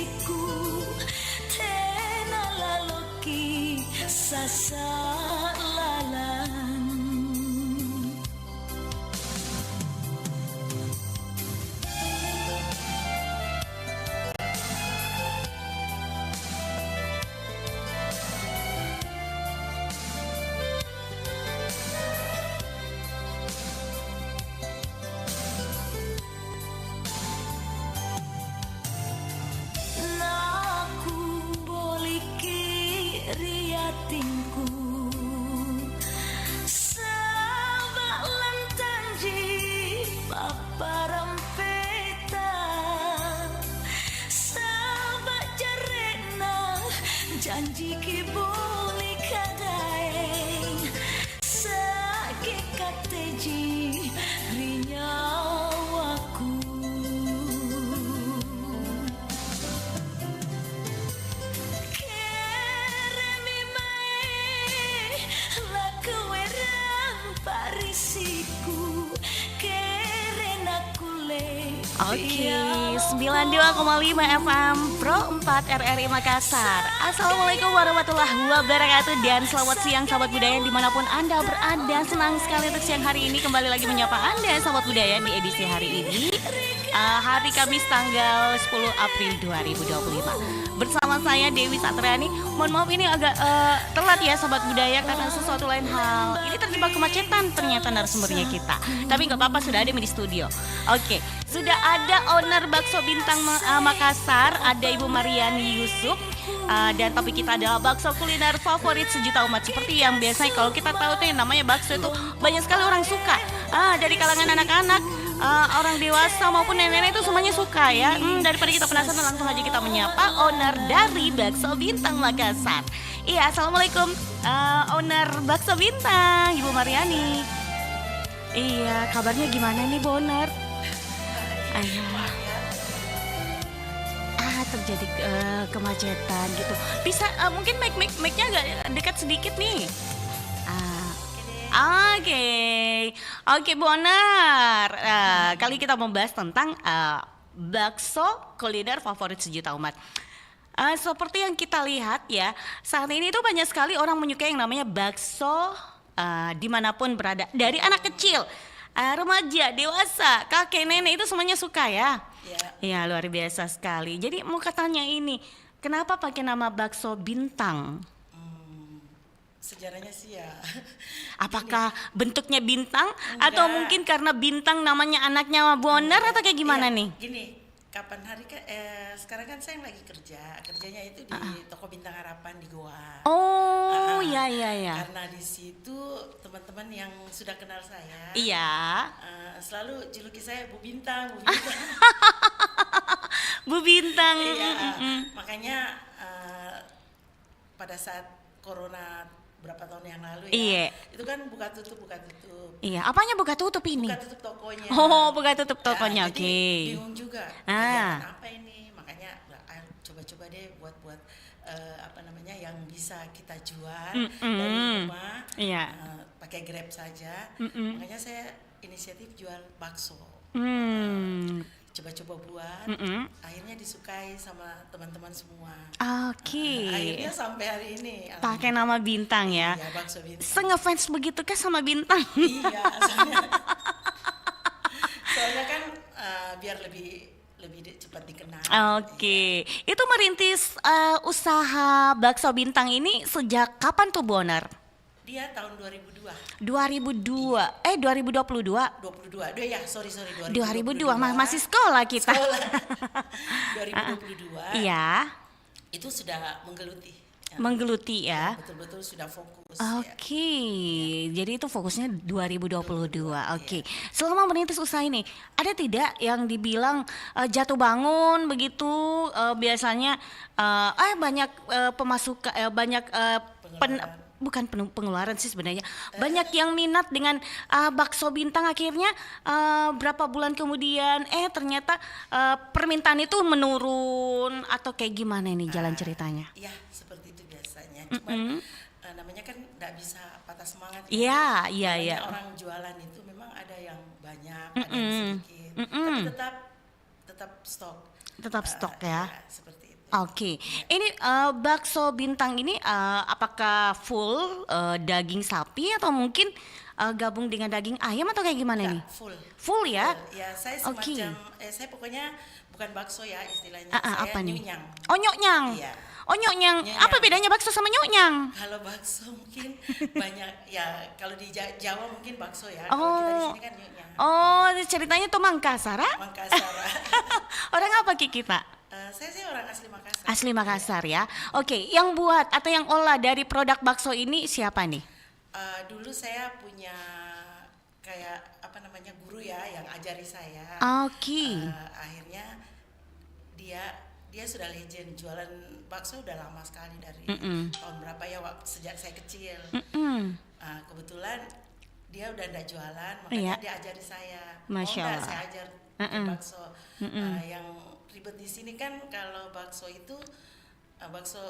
parisiku tena laloki sasalalan. Tingku sabak lantanji paparam peta sabak jarena janji ki boleh kadaeng sakit kateji rinyawaku. Parisiku kerena kule. Oke, 92,5 FM Pro 4 RRI Makassar. Assalamualaikum warahmatullahi wabarakatuh. Dan selamat siang sahabat budaya dimanapun Anda berada. Senang sekali untuk siang hari ini kembali lagi menyapa Anda sahabat budaya di edisi hari ini, hari Kamis tanggal 10 April 2025. Bersama saya Dewi Satriani. Mohon maaf ini agak telat ya sahabat budaya karena sesuatu lain hal. Ini terjebak kemacetan ternyata narasumbernya kita. Tapi nggak apa-apa, sudah ada di studio. Oke, sudah ada owner Bakso Bintang Makassar, ada Ibu Mariani Yusuf. Dan topik kita adalah bakso kuliner favorit sejuta umat. Seperti yang biasanya kalau kita tahu tuh yang namanya bakso itu banyak sekali orang suka. Dari kalangan anak-anak, orang dewasa maupun nenek-nenek itu semuanya suka ya. Daripada kita penasaran, langsung aja kita menyapa owner dari Bakso Bintang Makassar. Iya, assalamualaikum owner Bakso Bintang, Ibu Mariani. Iya, kabarnya gimana nih Bu owner? Ayo. Terjadi kemacetan gitu. Bisa mungkin mic-nya agak dekat sedikit nih. Oke, Bu owner. Kali kita membahas tentang bakso kuliner favorit sejuta umat. Seperti yang kita lihat ya, saat ini tuh banyak sekali orang menyukai yang namanya bakso dimanapun berada. Dari anak kecil, remaja, dewasa, kakek, nenek itu semuanya suka ya. Ya, luar biasa sekali. Jadi mau katanya ini, kenapa pakai nama Bakso Bintang? Sejarahnya sih ya. Apakah bentuknya bintang? Enggak. Atau mungkin karena bintang namanya anaknya Bu owner atau kayak gimana nih? Gini, kapan hari sekarang kan saya lagi kerjanya itu di toko Bintang Harapan di Goa. Oh, iya. Karena di situ teman-teman yang sudah kenal saya, selalu juluki saya Bu Bintang. Bu Bintang. Iya, makanya pada saat Corona berapa tahun yang lalu ya, itu kan buka tutup. Iya, apanya buka tutup ini? Buka tutup tokonya. Oh, buka tutup tokonya, oke. Jadi bingung juga, kegiatan apa ini? Makanya coba-coba deh buat yang bisa kita jual dari rumah, pakai Grab saja. Makanya saya inisiatif jual bakso. Coba-coba buat, akhirnya disukai sama teman-teman semua. Oke. Akhirnya sampai hari ini pakai nama Bintang ya. Iya, Bakso Bintang. Se-ngefans begitu kah sama Bintang? Iya, soalnya kan biar lebih cepat dikenal. Oke. Itu merintis usaha Bakso Bintang ini sejak kapan tuh Bu owner? Dia tahun 2002. 2022. 22 ya, sorry 2022 masih sekolah kita. 2022. Iya. Itu sudah menggeluti. Menggeluti ya. Betul-betul sudah fokus. Oke. Jadi itu fokusnya 2022. Oke. Selama merintis usaha ini, ada tidak yang dibilang jatuh bangun begitu? Biasanya banyak pemasukan, banyak bukan pengeluaran sih sebenarnya. Banyak yang minat dengan Bakso Bintang, akhirnya berapa bulan kemudian ternyata permintaan itu menurun atau kayak gimana ini jalan ceritanya? Iya, seperti itu biasanya. Cuman namanya kan enggak bisa patah semangat. Iya. Orang jualan itu memang ada yang banyak, ada yang sedikit. Tapi tetap stok. Tetap stok ya. Seperti itu. Oke, ini bakso bintang ini apakah full daging sapi atau mungkin gabung dengan daging ayam atau kayak gimana nih? Enggak, full. Full ya? Ya, saya Oke. semacam saya pokoknya bukan bakso ya istilahnya. Saya Apa nih? nyunyang. Oh nyoknyang. Iya. Oh nyoknyang. Nyoknyang. Apa bedanya bakso sama nyoknyang? Kalau bakso mungkin banyak ya, kalau di Jawa mungkin bakso ya. Kalau kita di Oh. sini kan nyunyang. Oh, ceritanya tuh Mangkasar, ah? Makassar. Orang apa Ki kita? Saya sih orang asli Makassar. Asli Makassar ya. Oke, yang buat atau yang olah dari produk bakso ini siapa nih? Dulu saya punya kayak apa namanya guru ya yang ajari saya. Oke. Akhirnya dia sudah legend, jualan bakso udah lama sekali dari tahun berapa ya, sejak saya kecil. Kebetulan dia udah nggak jualan, makanya Iya. dia ajari saya. Masya Nggak, Allah. saya ajar bikin bakso. Yang ribet di sini kan kalau bakso itu bakso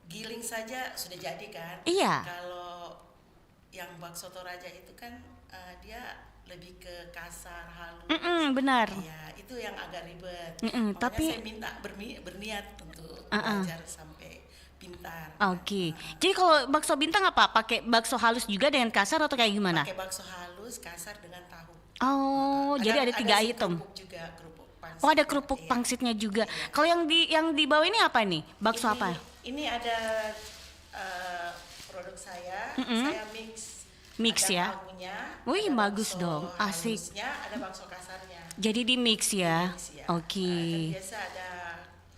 giling saja sudah jadi kan. Iya. Kalau yang bakso Toraja itu kan dia lebih ke kasar, halus. Benar. Iya, itu yang agak ribet. Makanya tapi- saya minta berniat untuk belajar sampai pintar. Oke. Jadi kalau bakso bintang apa? Pakai bakso halus juga dengan kasar atau kayak gimana? Pakai bakso halus, kasar dengan tahu. Oh, jadi ada 3 si item. kerupuk juga, kerupuk pangsit. Oh, ada kerupuk Iya. pangsitnya juga. Kalau yang di bawah ini apa nih? Bakso apa? Ini ada produk saya. Saya Mix ada ya? tahunya, Wih, ada bagus bakso dong. Asik. halusnya, ada bakso kasarnya. Jadi di mix ya. Mix ya. Oke. Kan biasa ada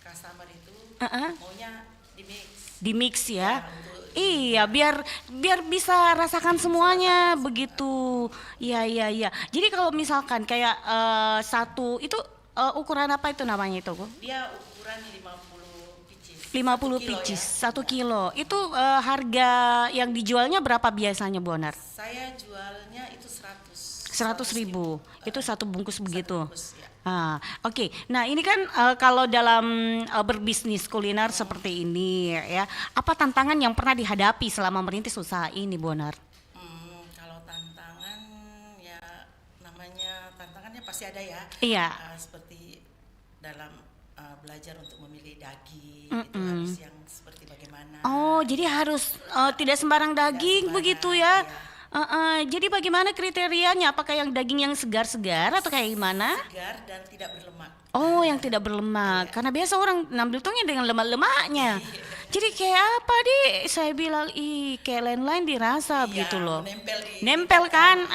customer itu maunya di mix. Di mix ya. untuk Iya, biar bisa rasakan semuanya begitu. Iya, iya, iya. Jadi kalau misalkan kayak satu itu ukuran apa itu namanya itu, Bu? dia ukuran 50 pieces. 50 1 kilo pieces, ya. 1 kilo. Itu harga yang dijualnya berapa biasanya, Bu Onar? Saya jualnya itu 100. 100.000. Itu satu bungkus begitu. bungkus, ya. Oke. Nah, ini kan kalau dalam berbisnis kuliner seperti ini ya, apa tantangan yang pernah dihadapi selama merintis usaha ini, Bu Onar? Kalau tantangan ya namanya tantangannya pasti ada ya. Iya. Seperti dalam belajar untuk memilih daging itu harus yang seperti bagaimana. Oh, jadi harus tidak sembarang daging sembarang, begitu ya? iya. Jadi bagaimana kriterianya? Apakah yang daging yang segar-segar atau kayak gimana? Segar dan tidak berlemak. Oh, yang tidak berlemak. Karena biasa orang ngambil tongnya dengan lemak-lemaknya. Jadi kayak apa saya bilang, kayak lain-lain dirasa Iya, gitu loh. menempel di Nempel kan?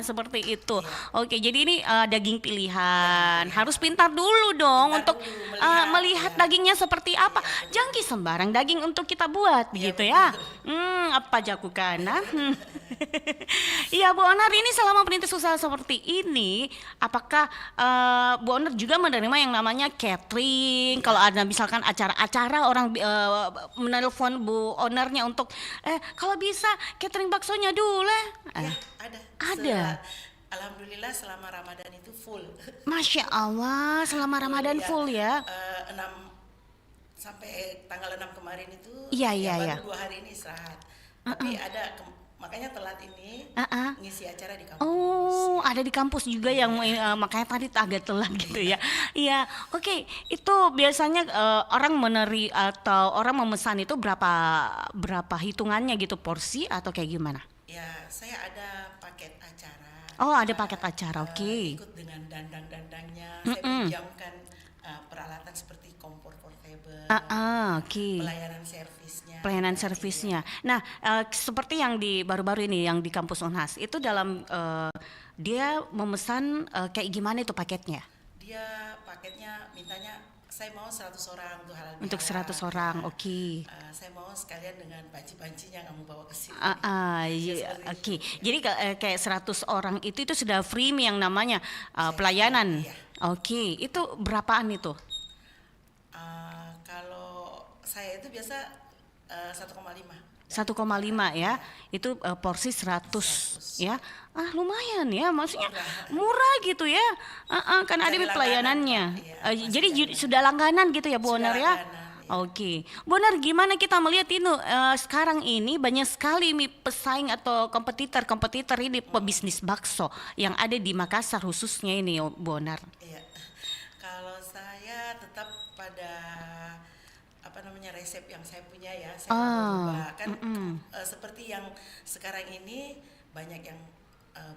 Seperti itu. Oke, jadi ini daging pilihan. Harus pintar dulu dong untuk dulu, melihat dagingnya seperti apa. Jangan sembarang daging untuk kita buat gitu ya. Apa jakukan? Iya, Bu Onar, ini selama perintis usaha seperti ini, apakah Bu Onar juga menerima yang namanya catering? Kalau ada misalkan acara-acara orang menelpon Bu Onarnya untuk kalau bisa catering baksonya dulu. Ya, ada. Ada. Alhamdulillah selama Ramadan itu full. Masya Allah, selama Ramadan Iya, full ya. 6 sampai tanggal 6 kemarin itu Iya, ya iya, baru 2 hari ini istirahat. Tapi ada makanya telat ini ngisi acara di kampus. Oh, ada di kampus juga yang makanya tadi agak telat gitu ya. Iya, oke. Itu biasanya orang meneri atau orang memesan itu berapa hitungannya gitu, porsi atau kayak gimana? Ya, saya ada paket acara. Oh, ada paket acara, oke. Ikut dengan dandang-dandangnya. Saya pinjamkan peralatan seperti kompor portable. Oke. Pelayanan servisnya. Pelayanan servisnya. Nah, seperti yang di baru-baru ini yang di kampus Unhas, itu dalam dia memesan kayak gimana itu paketnya? Dia paketnya mintanya saya mau 100 orang untuk halal Untuk bihalal. 100 orang, oke. Saya mau sekalian dengan panci-pancinya kamu bawa ke sini. Iya, oke. Jadi kayak 100 orang itu sudah free yang namanya pelayanan. Iya. Oke, itu berapaan itu? Kalau saya itu biasa 1,5. 1,5 ya. Itu porsi 100 ya. Lumayan ya, maksudnya murah gitu ya. Kan ada Cari pelayanannya. langganan, Pak. Iya, Jadi pasti sudah langganan gitu ya, Bu Sudah Onar ya. langganan, iya. Oke, Bu Onar, gimana kita melihat ini sekarang ini banyak sekali pesaing atau kompetitor ini pebisnis bakso yang ada di Makassar khususnya ini, Bu Onar. Iya. Kalau saya tetap pada apa namanya resep yang saya punya ya, saya nggak mau rubah kan. Seperti yang sekarang ini banyak yang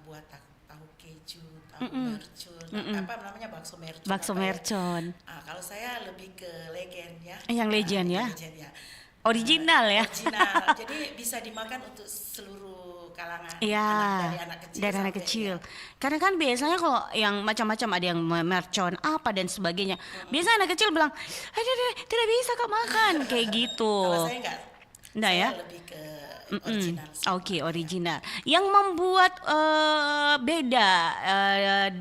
buat tahu keju, tahu mercon, apa namanya bakso mercon. Bakso mercon. Kalau saya lebih ke legend ya. Yang legend ya. Legend ya. Original ya. Original. Jadi bisa dimakan untuk seluruh kalangan. Iya. Dari anak kecil. Dari anak kecil. Karena kan biasanya kalau yang macam-macam ada yang mercon apa dan sebagainya. Biasanya anak kecil bilang, tidak bisa Kak makan kayak gitu. Kalau saya enggak. Enggak ya? Lebih ke original. Oke, original. Yang membuat beda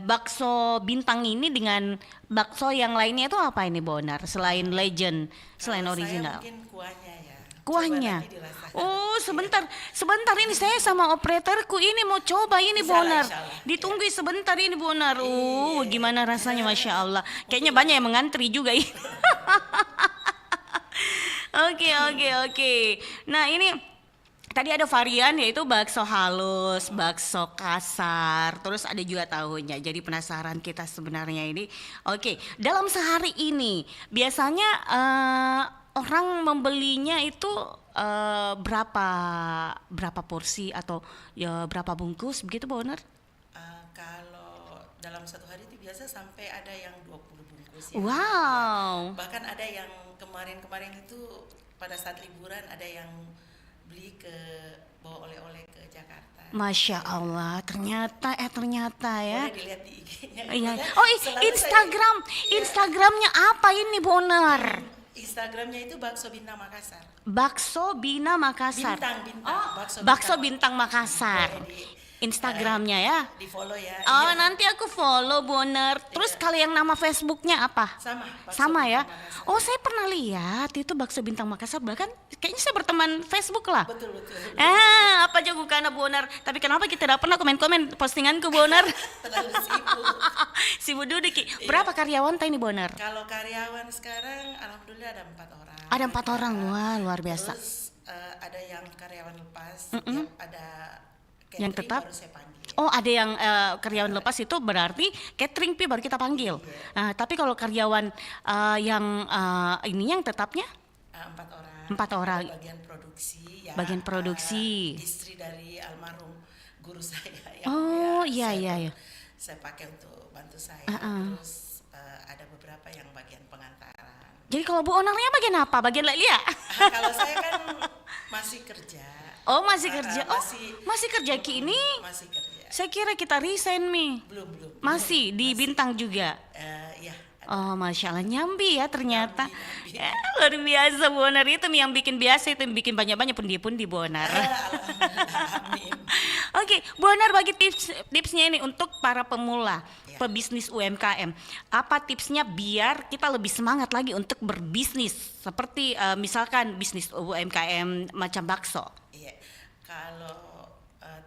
bakso bintang ini dengan bakso yang lainnya itu apa ini Bonar? Selain legend, selain original. Saya mungkin kuahnya ya. Kuahnya. Coba nanti dirasakan. Oh, sebentar ini saya sama operatorku ini mau coba ini Bonar. Insyaallah. Ditunggu sebentar ini Bonar. Gimana rasanya Masya Allah. Kayaknya banyak yang mengantri juga ini. Oke. Nah, ini tadi ada varian yaitu bakso halus, bakso kasar, terus ada juga tahunya. Jadi penasaran kita sebenarnya ini. Oke, dalam sehari ini biasanya orang membelinya itu berapa porsi atau ya berapa bungkus begitu Bonar? Kalau dalam satu hari itu biasa sampai ada yang 20 bungkus ya. Wow. Ya. Bahkan ada yang kemarin itu pada saat liburan ada yang beli bawa oleh-oleh ke Jakarta. Masya Allah, ternyata ya. Boleh dilihat di IG-nya. Iya. Oh, Instagramnya apa ini Bonar? Instagramnya itu Bakso Bintang Makassar. Bakso Bina Makassar. Bintang. Bakso Bintang Makassar. Instagramnya ya. Di follow ya. Oh, Iya. nanti aku follow Bonar. Terus kalau yang nama Facebooknya apa? Sama ya. Makassar. Oh, saya pernah lihat itu Bakso Bintang Makassar, bahkan kayaknya saya berteman Facebook lah. Betul. Apa aja karena Bonar. Tapi kenapa kita tidak pernah komen-komen postinganku Bonar? Terlalu sibuk. Sibuk dulu Ki. Berapa karyawan tadi ini Bonar? Kalau karyawan sekarang alhamdulillah ada 4 orang. Ada 4 orang, wah luar biasa. Terus ada yang karyawan lepas, ada Yang catering tetap? baru saya panggil. Oh, ada yang karyawan lepas itu berarti catering baru kita panggil. Tapi kalau karyawan yang ini yang tetapnya 4 orang. 4 orang. Ada bagian produksi ya. Bagian produksi. Istri dari almarhum guru saya. Oh, iya. Saya pakai untuk bantu saya. Terus ada beberapa yang bagian pengantaran. Jadi kalau Bu Onarnya bagian apa? Bagian Lia? Kalau saya kan masih kerja. Oh, masih kerja. Masih kerja Ki ini? Masih kerja. Saya kira kita resign Mi. Belum. Masih di Bintang juga. Iya. Oh, Masya Allah, nyambi ya ternyata. Nyambi. Luar biasa Bu Onar itu yang bikin biasa, itu yang bikin banyak-banyak pundi-pundi Bu Onar. Amin. Oke, Bu Onar bagi tipsnya ini untuk para pemula, pebisnis UMKM. Apa tipsnya biar kita lebih semangat lagi untuk berbisnis? Seperti misalkan bisnis UMKM macam bakso. Iya, kalau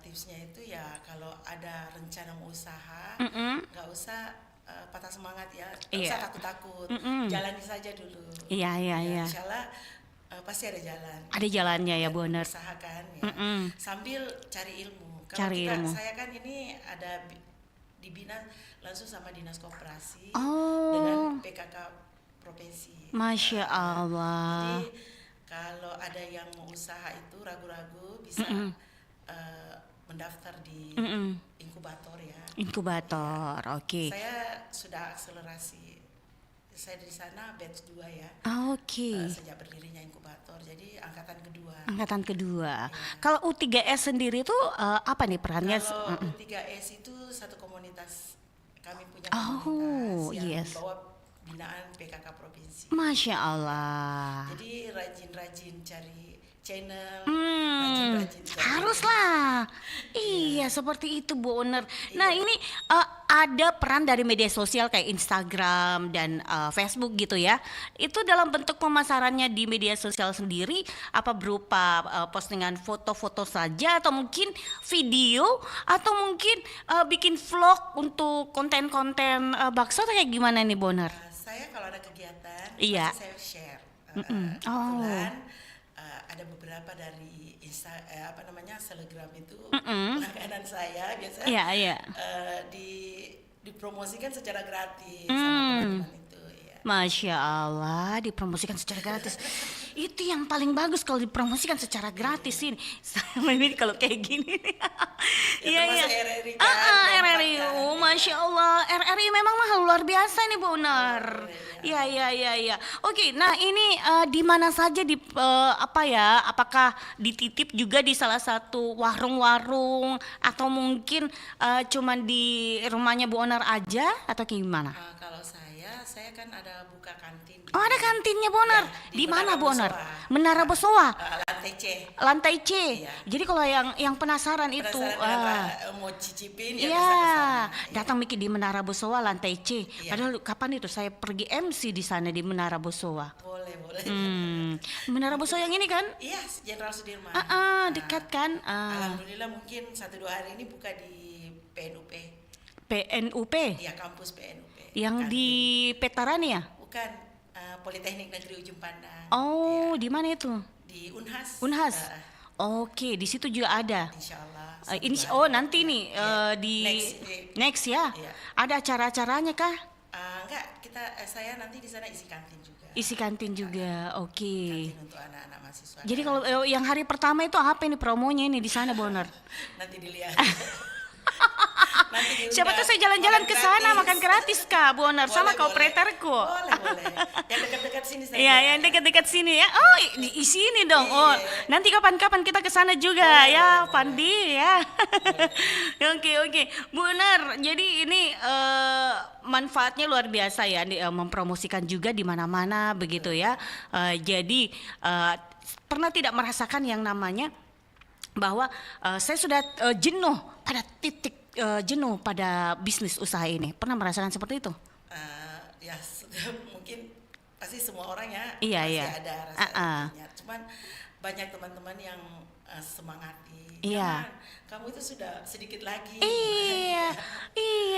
tipsnya itu ya kalau ada rencana mau usaha, nggak usah patah semangat ya, nggak usah takut-takut, jalani saja dulu. Iya. Insya Allah pasti ada jalan. Ada jalannya ya Bu Onar. Usahakan ya, sambil cari ilmu. Kalau saya kan ini ada dibina langsung sama dinas koperasi dengan PKK provinsi. Masya Allah. Jadi kalau ada yang mau usaha itu ragu-ragu bisa mendaftar di inkubator ya. Inkubator, oke. Saya sudah akselerasi. Saya di sana batch 2 ya. Sejak berdirinya inkubator. Jadi angkatan kedua. Angkatan kedua. Kalau U3S sendiri itu apa nih perannya? Kalau U3S itu satu komunitas. Kami punya komunitas yang di bawah binaan PKK provinsi. Masya Allah. Jadi rajin-rajin cari channel, haruslah. Iya, seperti itu Bu Onar. Nah, ini ada peran dari media sosial kayak Instagram dan Facebook gitu ya. Itu dalam bentuk pemasarannya di media sosial sendiri apa berupa postingan foto-foto saja atau mungkin video atau mungkin bikin vlog untuk konten-konten bakso atau kayak gimana nih Bu Onar? Saya kalau ada kegiatan Iya. pasti saya share. Kebetulan ada beberapa dari Telegram itu langganan saya biasa dipromosikan secara gratis sama teman-teman itu ya. Masya Allah, dipromosikan secara gratis. Itu yang paling bagus kalau dipromosikan secara gratis ini. Sama ini kalau kayak gini. Iya iya. RRI kan. RRI, Masya Allah, RRI memang mahal luar biasa nih Bu Unar. Iya iya iya iya. Oke, nah ini di mana saja apa ya? Apakah dititip juga di salah satu warung-warung atau mungkin cuman di rumahnya Bu Onar aja atau gimana? Kalau saya kan ada buka kantin. Oh, ada kantinnya Bu Onar. Ya, di mana Bu Onar? Bosowa. Menara Bosowa. Lantai C. Lantai C. Iya. Jadi kalau yang penasaran itu Mau cicipin ya iya, bisa ke sana. datang Miki di Menara Bosowa lantai C. Iya. Padahal kapan itu saya pergi MC di sana di Menara Bosowa. Boleh. Menara Bosowa yang ini kan? Iya, Jenderal Sudirman. Dekat kan? Alhamdulillah mungkin 1-2 hari ini buka di PNUP. PNUP Iya, kampus PNUP. yang Kantin. di Petarani ya? Bukan Politeknik Negeri Ujung Pandang. Oh, Iya. di mana itu? Di Unhas. Unhas. Oke, di situ juga ada. Insya Allah. Ini nanti nih di next ya. Iya. Ada acara-acaranya kah? Enggak, saya nanti di sana isi kantin juga. Isi kantin juga. Oke. Kantin untuk anak-anak mahasiswa. Jadi kalau yang hari pertama itu apa ini promonya ini di sana Bu Onar? Nanti dilihat. Nanti diundang. Siapa tuh saya jalan-jalan ke sana makan gratis Kak Bu Onar sama Boleh, kooperatorku. Boleh. Yang dekat-dekat sini saja. Iya, yang dekat-dekat sini ya. Oh, di sini dong. Oh, nanti kapan-kapan kita ke sana juga ya, Pandi ya. Oke. Bu Onar, jadi ini manfaatnya luar biasa ya, mempromosikan juga di mana-mana begitu ya. Jadi pernah tidak merasakan yang namanya bahwa saya sudah jenuh pada titik jenuh pada bisnis usaha ini. Pernah merasakan seperti itu? Ya mungkin pasti semua orang ya Iya. ada rasa jenuhnya. Cuman banyak teman-teman yang semangati. Iya. Kamu itu sudah sedikit lagi. Iya,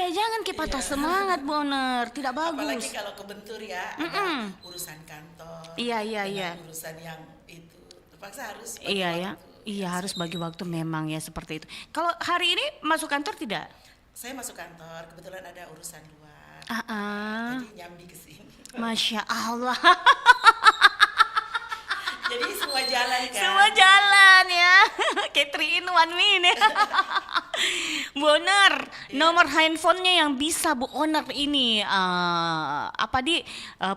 jangan kita patah semangat Bu Onar, tidak bagus. Apalagi kalau kebentur ya, ada urusan kantor. Iya. Urusan yang itu terpaksa harus. Iya ya. Iya, harus bagi waktu memang ya seperti itu. Kalau hari ini masuk kantor tidak? Saya masuk kantor, kebetulan ada urusan luar. Jadi nyambi ke sini. Masya Allah. Jadi semua jalan kan. Semua jalan ya. Kayak 3 in 1 minute. Bu Onar, nomor handphonenya yang bisa Bu Onar ini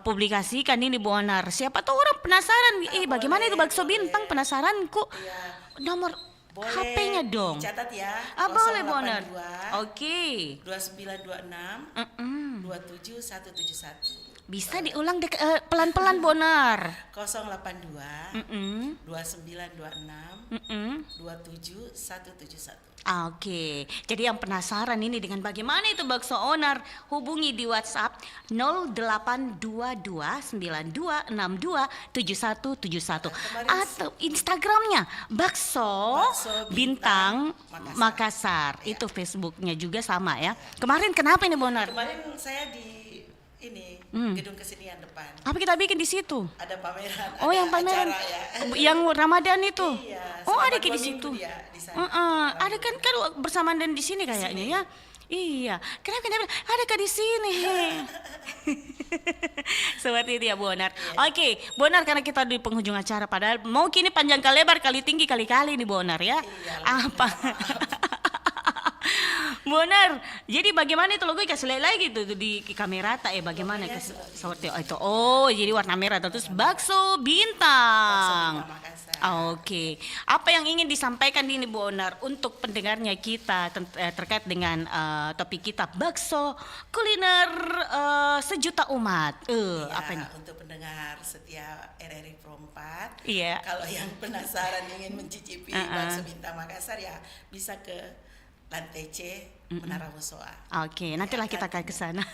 publikasikan ini Bu Onar. Siapa tahu orang penasaran. Bagaimana itu bakso bintang, penasaranku. Nomor HP-nya dong. Catat ya. Boleh Bu Onar. Oke. 2926 27171. Bisa diulang pelan-pelan Bu Onar. 082 2926 27171. Oke, jadi yang penasaran ini dengan bagaimana itu bakso Onar, hubungi di WhatsApp 082292627171 atau Instagramnya bakso bintang Makassar. Ya. Itu Facebooknya juga sama ya. Kemarin kenapa ini Bu Onar? Kemarin saya di gedung kesenian depan. Apa kita bikin di situ? Ada pameran. Oh, yang pameran, acara, ya. yang Ramadan itu. Iya, Oh, ada selama kayak di 2 situ. minggu dia di sana. Ada kan bersamaan dan di sini kayaknya ya. Iya, kenapa ada kah di sini? Seperti itu ya Bu Onar. Oke, Bu Onar, karena kita di penghujung acara, padahal mau kini panjang kali lebar kali tinggi kali-kali nih Bu Onar ya. Apa? Bu Onar, jadi bagaimana itu logo kasih lihat lagi tuh di kamera bagaimana seperti itu. Oh, jadi warna merah terus bakso bintang. Oke. Apa yang ingin disampaikan ini Bu Onar untuk pendengarnya kita terkait dengan topik kita bakso kuliner sejuta umat. Apa ini? Untuk pendengar setia RRI Pro 4. Iya. Kalau yang penasaran ingin mencicipi bakso bintang Makassar ya bisa ke lantai C Menara Bosowa. Oke, nantilah kita akan ke sana.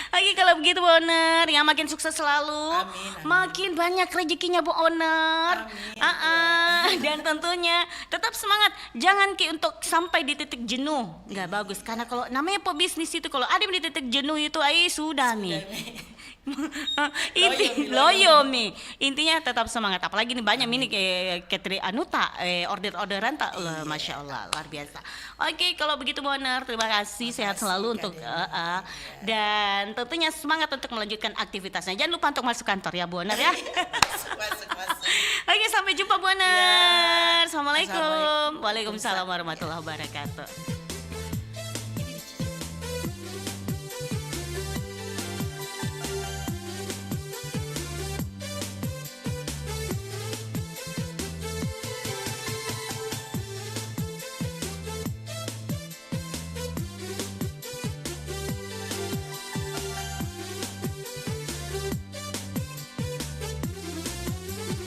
Oke, kalau begitu Bu Onar, ya makin sukses selalu. Amin. Makin banyak rezekinya Bu Onar. Dan tentunya tetap semangat. Jangan untuk sampai di titik jenuh. Nggak bagus, karena kalau namanya pebisnis itu kalau ada di titik jenuh itu sudah nih. Loyo mi. Intinya tetap semangat. Apalagi nih banyak ini kayak order-orderan tak, masya Allah luar biasa. Oke, kalau begitu Bu Oner, terima kasih, sehat selalu untuk dan tentunya semangat untuk melanjutkan aktivitasnya. Jangan lupa untuk masuk kantor ya Bu Oner ya. Oke, sampai jumpa Bu Oner. Assalamualaikum. Waalaikumsalam warahmatullahi wabarakatuh.